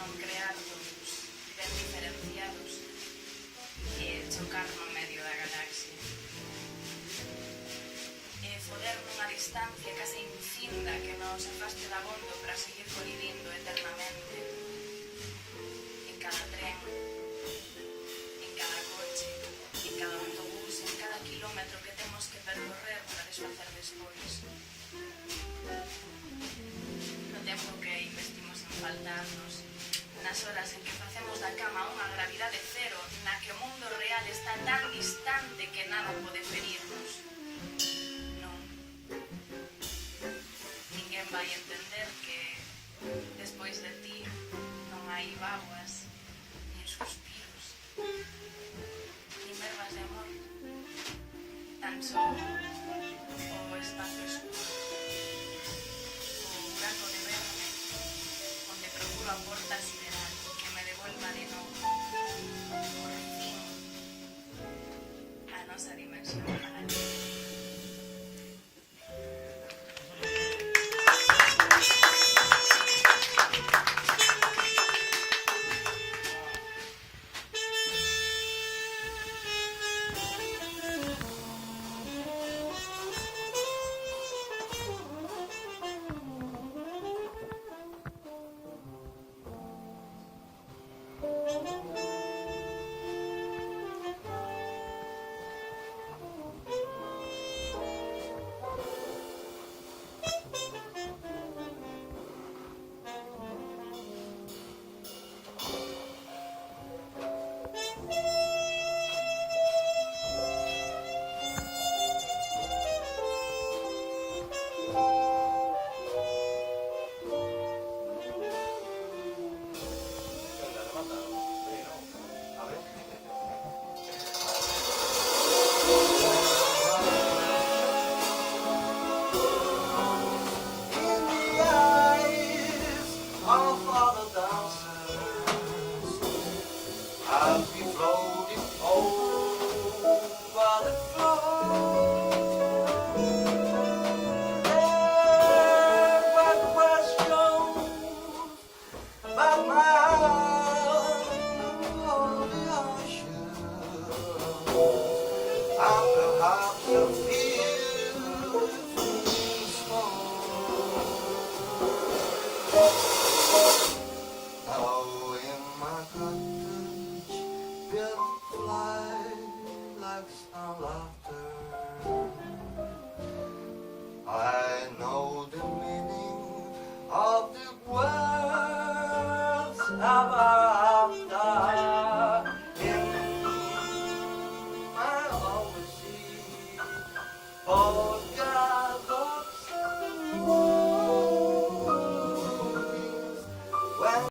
non crearlos ben diferenciados e chocar no medio da galaxia. E foder nunha distancia case infinda que nos afaste da abondo para seguir colidindo eternamente en cada tren, en cada coche, en cada autobús, en cada kilómetro que temos que percorrer para desfacer despois. No tempo que investimos en faltarnos, nas horas en que facemos da cama unha gravidade cero, na que o mundo real está tan distante que nada pode ferirnos. Non. Ninguén vai entender que despois de ti non hai vaguas, nin suspiros, nin verbas de amor. Tan só o espacio escuro, o buraco de verme, onde procuro a porta sideral que me devolva de novo, por fin, a nosa dimensión paralela. Oh